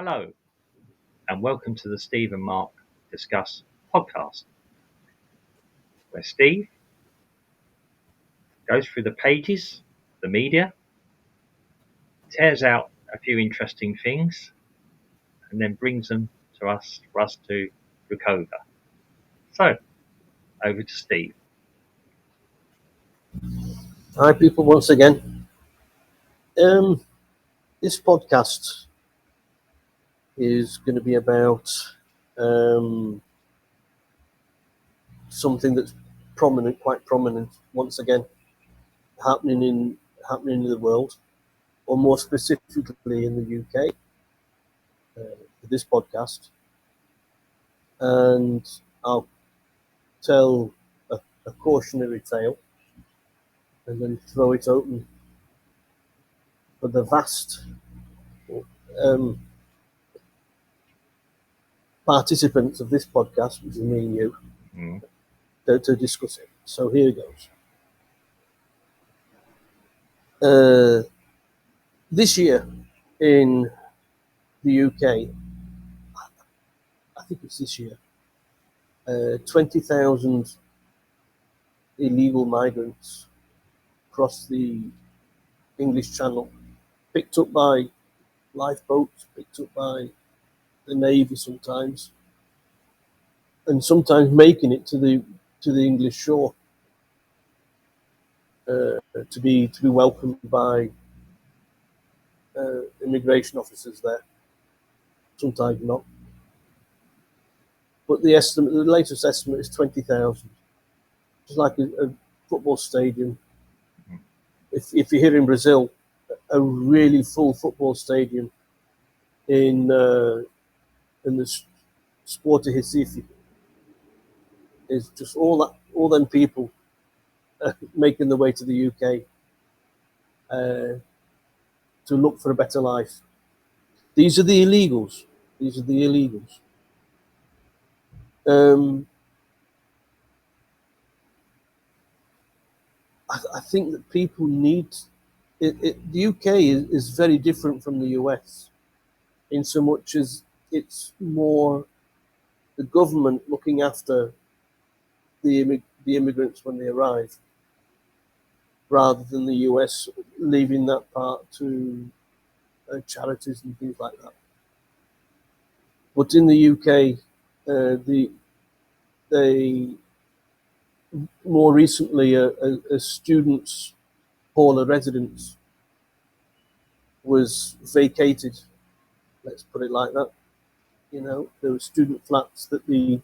Hello, and welcome to the Steve and Mark Discuss podcast, where Steve goes through the pages, the media, tears out a few interesting things, and then brings them to us for us to look over. So, over to Steve. Hi, people, once again. This podcast is going to be about something that's quite prominent, once again, happening in the world, or more specifically in the UK. For this podcast, and I'll tell a cautionary tale, and then throw it open for the vast participants of this podcast, which is me and you, to discuss it. So here goes. This year in the UK, I think it's this year, 20,000 illegal migrants crossed the English Channel, picked up by lifeboats, picked up by the Navy sometimes, and sometimes making it to the English shore to be welcomed by immigration officers there. Sometimes not, but the latest estimate is 20,000. It's like a football stadium. If you're here in Brazil, a really full football stadium in the Sport Recife is just all them people making their way to the UK to look for a better life. These are the illegals. I think that people need it. The UK is very different from the US in so much as it's more the government looking after the immigrants when they arrive, rather than the US leaving that part to charities and things like that. But in the UK, they more recently a student's hall of residence was vacated. Let's put it like that. You know, there were student flats that the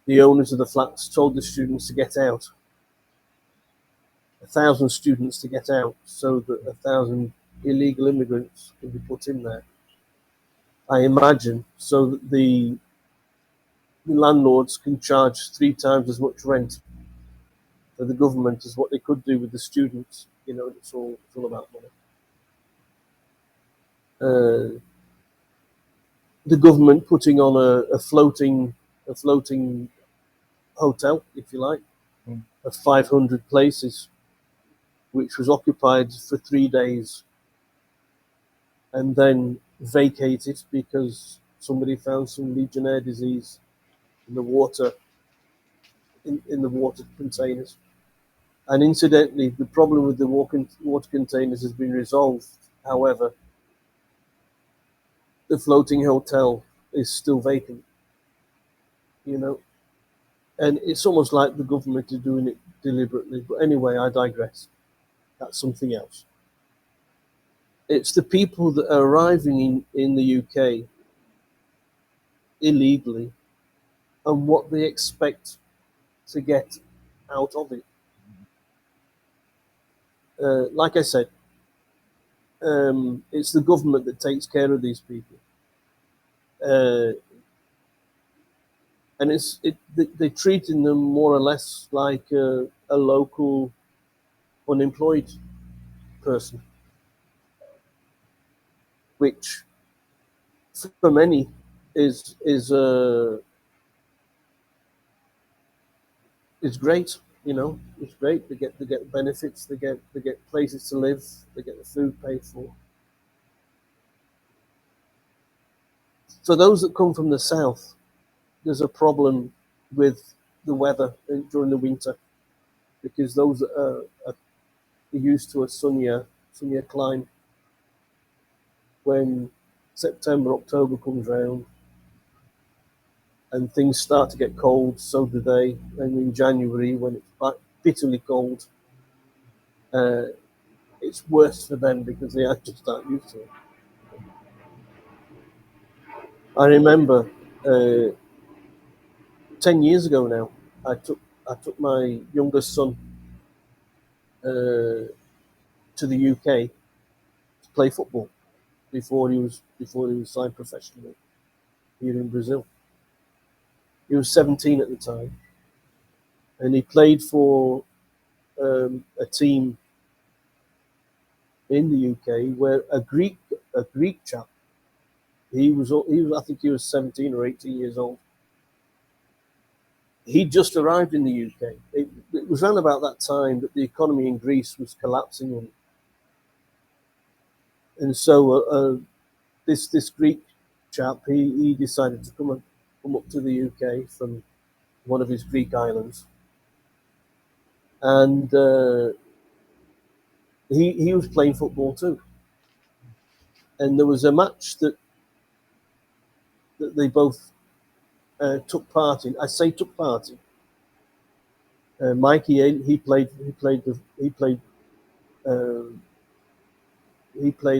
owners of the flats told the students to get out. 1,000 students to get out, so that 1,000 illegal immigrants can be put in there. I imagine so that the landlords can charge 3 times as much rent for the government as what they could do with the students. You know, it's all about money. The government putting on a floating hotel, if you like, of 500 places, which was occupied for 3 days and then vacated because somebody found some Legionnaire disease in the water in the water containers. And incidentally, the problem with the water containers has been resolved. However, the floating hotel is still vacant, you know, and it's almost like the government is doing it deliberately. But anyway, I digress. That's something else. It's the people that are arriving in the UK illegally and what they expect to get out of it. Like I said, it's the government that takes care of these people. And they're treating them more or less like a local unemployed person, which for many is great. You know, it's great. They get benefits. They get places to live. They get the food paid for. For those that come from the south, there's a problem with the weather during the winter, because those that are used to a sunnier climate, when September, October comes round and things start to get cold, so do they. And in January, when it's bitterly cold, it's worse for them because they just aren't used to it. I remember 10 years ago now, I took my youngest son to the UK to play football before he was signed professionally here in Brazil. He was 17 at the time, and he played for a team in the UK where a Greek chap. I think he was 17 or 18 years old. He just arrived in the UK. It was around about that time that the economy in Greece was collapsing, and so this Greek chap, he decided to come up to the UK from one of his Greek islands, and he was playing football too. And there was a match that they both took part in. I say took part in. Mikey, uh, he played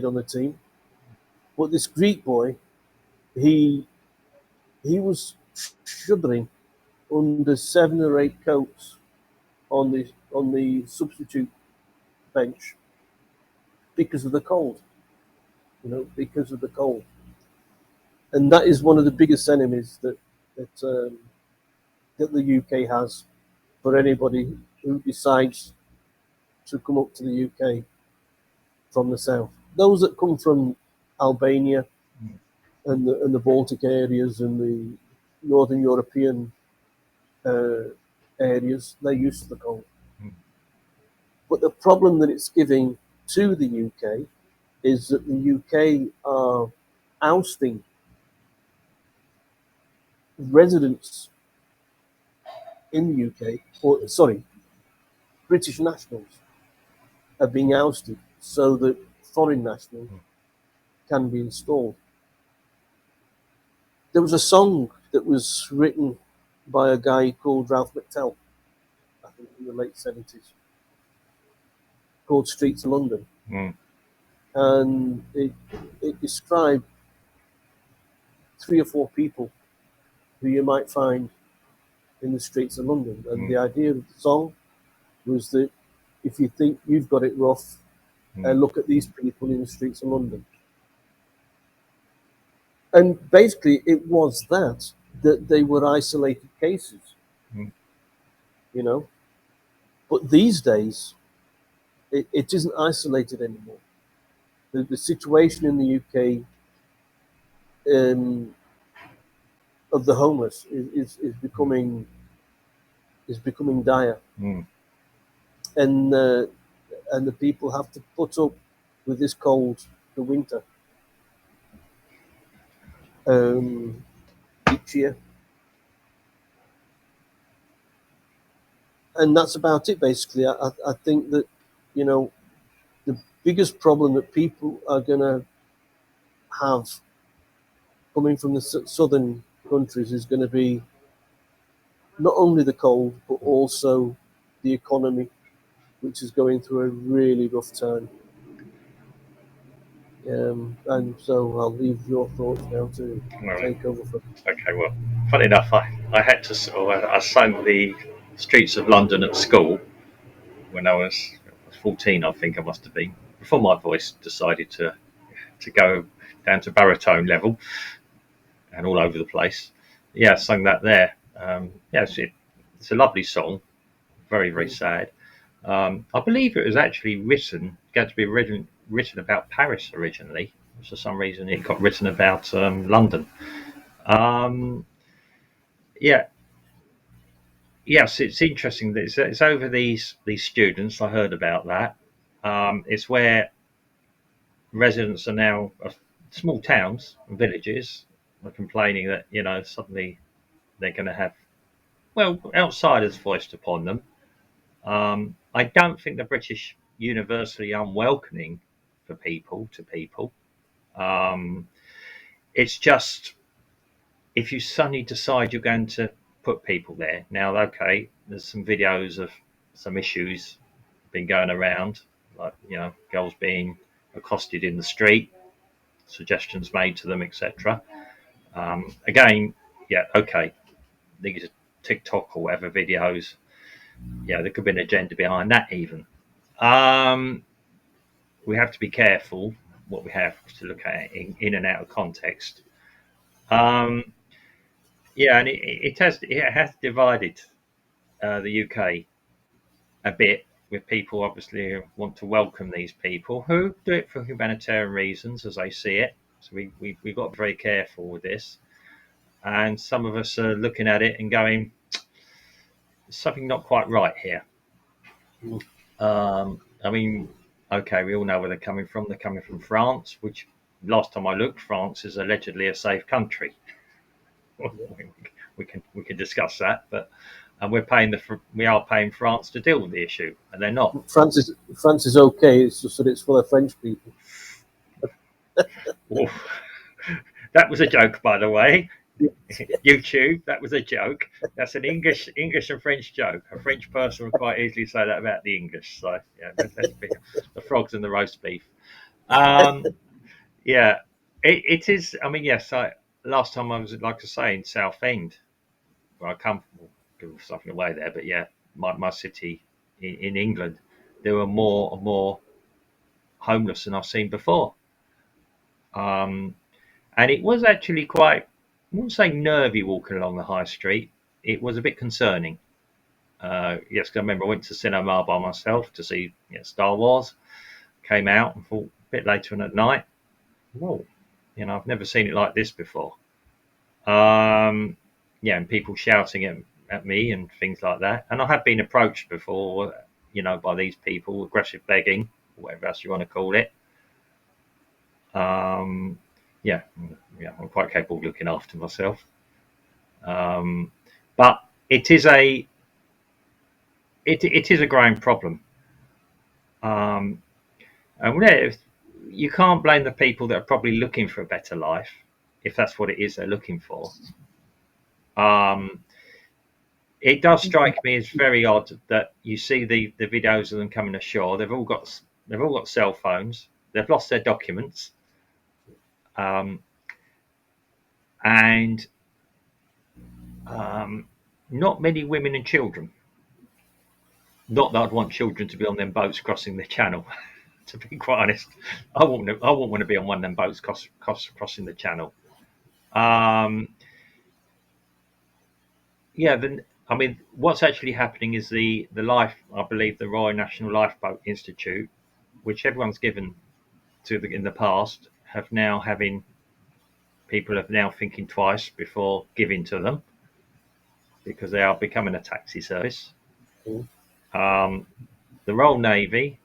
on the team, but this Greek boy, he was shuddering under 7 or 8 coats on the substitute bench because of the cold. Because of the cold, and that is one of the biggest enemies that the UK has for anybody who decides to come up to the UK from the south. Those that come from Albania and the Baltic areas and the Northern European areas, they're used to the cold. But the problem that it's giving to the UK is that the UK are ousting residents in the UK, or sorry, British nationals are being ousted so that foreign nationals can be installed. There was a song that was written by a guy called Ralph McTell, I think in the late 70s, called Streets of London. And it described 3 or 4 people who you might find in the streets of London. And the idea of the song was that if you think you've got it rough, look at these people in the streets of London. And basically, it was that they were isolated cases, But these days, it isn't isolated anymore. The situation in the UK of the homeless is becoming dire, and the people have to put up with this cold the winter each year, and that's about it. Basically, I think that the biggest problem that people are going to have coming from the southern countries is going to be not only the cold, but also the economy, which is going through a really rough time. And so I'll leave your thoughts now to take over. Okay, well, funny enough, I had to, I sang the streets of London at school when I was 14, I think I must have been, before my voice decided to go down to baritone level and all over the place. Yeah, I sung that there. Yeah, it's a lovely song, very, very sad. I believe it was actually going to be written about Paris originally. For some reason, it got written about London. Yeah, yes, it's interesting that it's over these students. I heard about that. It's where residents are now of small towns and villages are complaining that suddenly they're going to have outsiders foist upon them. I don't think the British universally unwelcoming for people to people. Um, it's just if you suddenly decide you're going to put people there. Now, okay, there's some videos of some issues been going around, like girls being accosted in the street, suggestions made to them, etc. Again, yeah, okay, these are TikTok or whatever videos. Yeah, there could be an agenda behind that even. Um, we have to be careful what we have to look at in and out of context. Um, yeah, and it has divided the UK a bit with people obviously who want to welcome these people who do it for humanitarian reasons as they see it. So we've got to be very careful with this. And some of us are looking at it and going, there's something not quite right here. I mean, okay, we all know where they're coming from. They're coming from France, which last time I looked, France is allegedly a safe country. we can discuss that, but and we are paying France to deal with the issue, and they're not. France is okay. It's just that it's full of French people. Oh, that was a joke, by the way. YouTube, that was a joke. That's an English and French joke. A French person would quite easily say that about the English. So yeah, let's be the frogs and the roast beef. Yeah, it is. I mean, yes. Last time I was, like I say, in Southend, where I come from. Give something away there, but yeah, my city in England, there were more and more homeless than I've seen before. Um, and it was actually quite, I wouldn't say nervy walking along the high street. It was a bit concerning. Yes, 'cause I remember I went to cinema by myself to see Star Wars. Came out and thought a bit later on at night, whoa, I've never seen it like this before. Um, yeah, and people shouting at me and things like that. And I have been approached before, by these people, aggressive begging, whatever else you want to call it. Um, yeah, yeah, I'm quite capable of looking after myself. Um, but it is a growing problem. Um, and you can't blame the people that are probably looking for a better life if that's what it is they're looking for. Um, it does strike me as very odd that you see the videos of them coming ashore. They've all got cell phones. They've lost their documents, um, and not many women and children. Not that I'd want children to be on them boats crossing the channel. To be quite honest, I wouldn't want to be on one of them boats crossing the channel. Um, yeah, then I mean, what's actually happening is I believe the Royal National Lifeboat Institute, which everyone's given in the past, people have now thinking twice before giving to them because they are becoming a taxi service. Mm. Um, the Royal Navy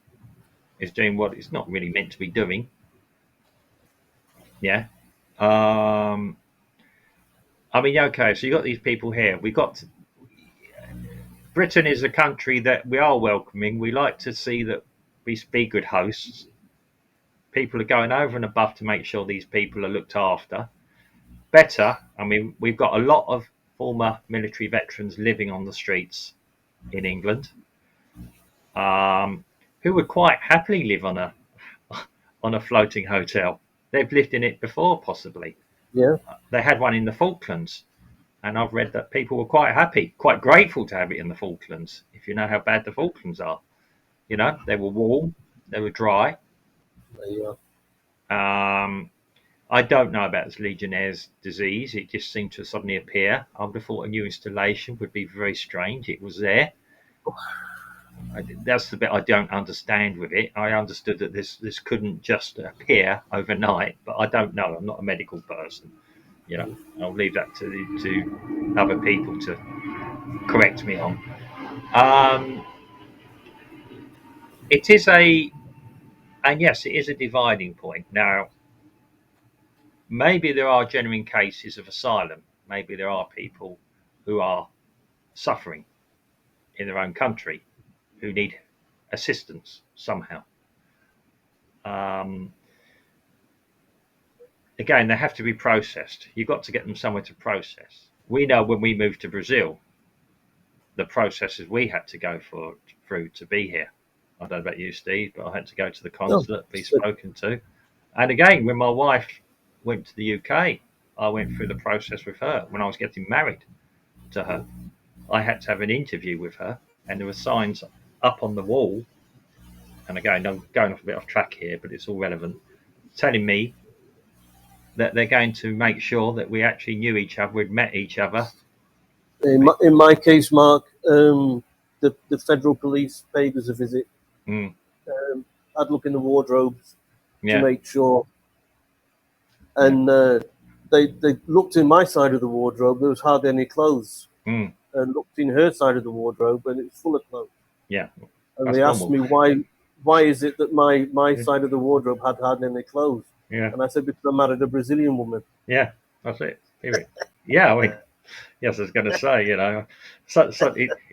is doing what it's not really meant to be doing. Yeah. Um, I mean, okay, so you got these people here. Britain is a country that we are welcoming. We like to see that we be good hosts. People are going over and above to make sure these people are looked after. Better, I mean, we've got a lot of former military veterans living on the streets in England, who would quite happily live on a floating hotel. They've lived in it before, possibly. Yeah. They had one in the Falklands, and I've read that people were quite happy, quite grateful to have it in the Falklands. If you know how bad the Falklands are, they were warm, they were dry. There you Um, I don't know about this Legionnaire's disease. It just seemed to suddenly appear. I would have thought a new installation would be very strange. It was there. That's the bit I don't understand with it. I understood that this couldn't just appear overnight, but I don't know. I'm not a medical person. I'll leave that to other people to correct me on. Um, and yes, it is a dividing point. Now, maybe there are genuine cases of asylum. Maybe there are people who are suffering in their own country who need assistance somehow. Um, Again, they have to be processed. You've got to get them somewhere to process. We know when we moved to Brazil, the processes we had to go through to be here. I don't know about you, Steve, but I had to go to the No, consulate, be spoken to. And again, when my wife went to the UK, I went through the process with her. When I was getting married to her, I had to have an interview with her, and there were signs up on the wall. And again, I'm going off a bit off track here, but it's all relevant, telling me that they're going to make sure that we actually knew each other, we'd met each other. in my case, Mark, the federal police paid us a visit. Mm, I'd look in the wardrobes to yeah. make sure, Yeah. and they looked in my side of the wardrobe. There was hardly any clothes, Mm, and looked in her side of the wardrobe, and it's full of clothes. yeah. And they That's asked normal. me why is it that my side of the wardrobe had hardly any clothes? Yeah. And I said, because I married a Brazilian woman. Yeah. That's it. Period. Yeah. I mean, yes, I was going to say, so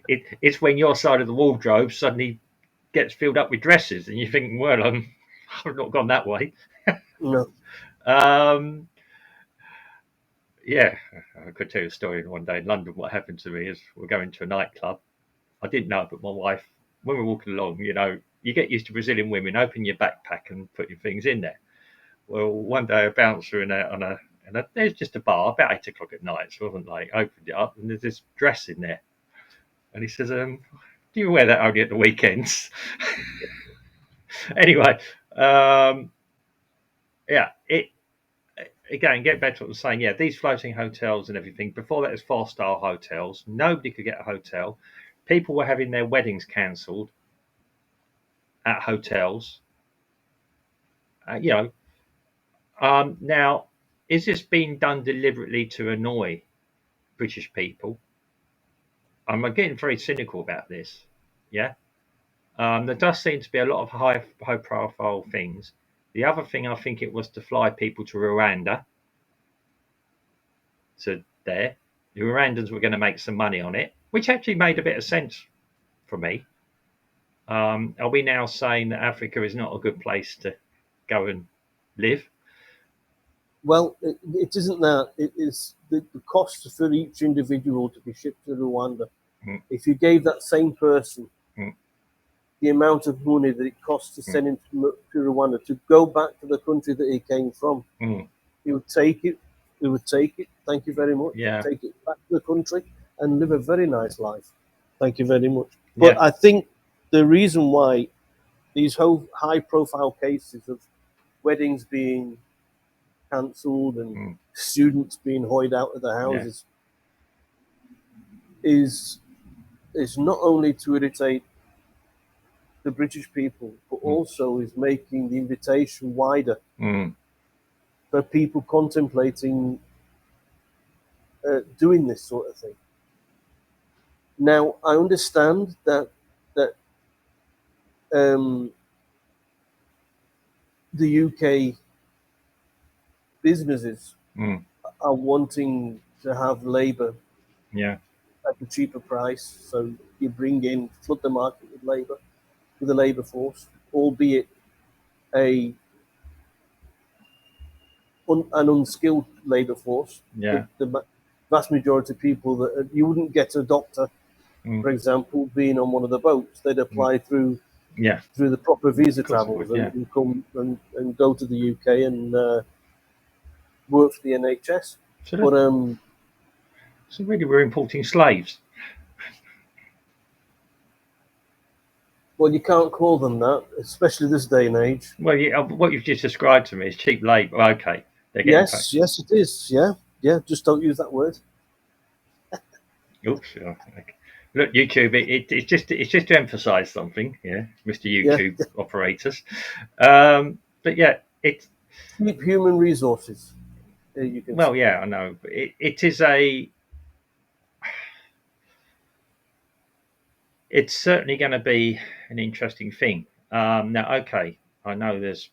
it's when your side of the wardrobe suddenly gets filled up with dresses, and you're thinking, well, I've not gone that way. No. Um, yeah, I could tell you a story one day in London. What happened to me is we're going to a nightclub. I didn't know, but my wife, when we're walking along, you get used to Brazilian women, open your backpack and put your things in there. Well, one day a bouncer there's just a bar about 8 o'clock at night, so it wasn't late. Opened it up and there's this dress in there, and he says, "Do you wear that only at the weekends?" Anyway, yeah, it again get back to what I was saying. Yeah, these floating hotels and everything. Before that, was 4-star hotels. Nobody could get a hotel. People were having their weddings cancelled at hotels. Uh, you know, now is this being done deliberately to annoy British people? I'm getting very cynical about this. Yeah, there does seem to be a lot of high profile things. The other thing I think it was to fly people to Rwanda, to there. The Rwandans were going to make some money on it, which actually made a bit of sense for me. Are we now saying that Africa is not a good place to go and live? Well, it isn't that. It is the cost for each individual to be shipped to Rwanda. Mm, If you gave that same person mm, the amount of money that it costs to mm, send him to Rwanda to go back to the country that he came from, mm. he would take it. He would take it. Thank you very much. Yeah, Take it back to the country and live a very nice life. Thank you very much. But yeah, I think the reason why these whole high-profile cases of weddings being cancelled and mm, students being hoyed out of their yeah, houses is not only to irritate the British people, but mm, also is making the invitation wider mm, for people contemplating doing this sort of thing. Now, I understand that um, the UK businesses mm, are wanting to have labour yeah, at a cheaper price, so you bring in flood the market with labour, with a labour force, albeit a an unskilled labour force. yeah, The vast majority of people that you wouldn't get a doctor, mm, for example, being on one of the boats. They'd mm, apply yeah. through the proper visa Of course it travels would. Yeah. and come and go to the UK and work for the NHS. So, But so really, we're importing slaves. well, you can't call them that, especially this day and age. Well, what you've just described to me is cheap labour. Okay, they're getting paid. Yes, it is. Yeah, yeah. Just don't use that word. Oops. Yeah, okay. Look, YouTube. It's just to emphasise something. Yeah, Mr. Yeah, YouTube operators. But yeah, it's cheap human resources. You can well, say. yeah, I know. But it is a. It's certainly going to be an interesting thing. Now, okay, I know there's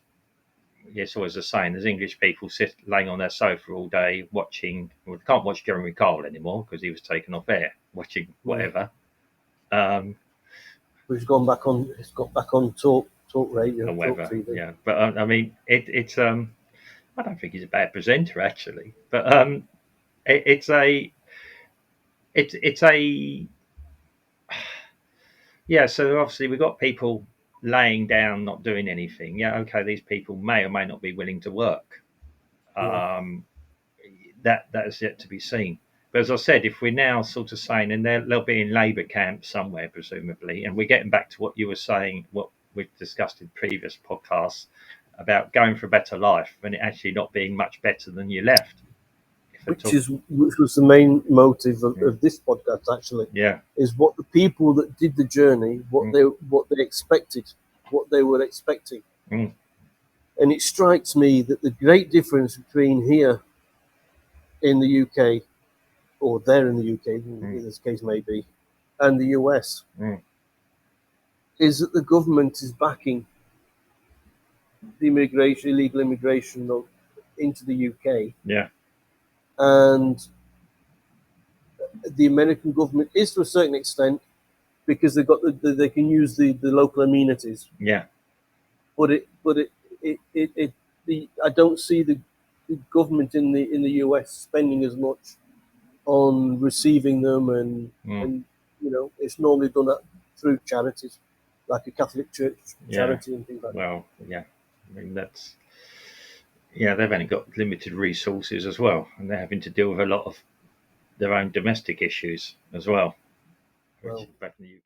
it's always the same. There's English people laying on their sofa all day watching. Well, they can't watch Jeremy Kyle anymore because he was taken off air, watching whatever. He's gone back on. He's got back on talk radio, Or whatever. talk TV. Yeah, but I mean, it's I don't think he's a bad presenter actually, but it's a yeah. So obviously we've got people laying down, not doing anything. Yeah, okay, these people may or may not be willing to work. That is yet to be seen. But as I said, if we're now sort of saying, and they'll be in labour camps somewhere, presumably, and we're getting back to what you were saying, what we've discussed in previous podcasts about going for a better life and it actually not being much better than you left. Which was the main motive of this podcast, actually. Yeah. Is what the people that did the journey, what they expected, what they were expecting. Mm. And it strikes me that the great difference between here in the UK, or there in the UK, in this case may be, and the US, is that the government is backing the illegal immigration into the UK. Yeah. And the American government is to a certain extent because they've got they can use the local amenities. Yeah. But I don't see the government in the US spending as much on receiving them and it's normally done through charities like a Catholic Church charity and things like that. Well, yeah, I mean they've only got limited resources as well, and they're having to deal with a lot of their own domestic issues as well. Which back in the UK.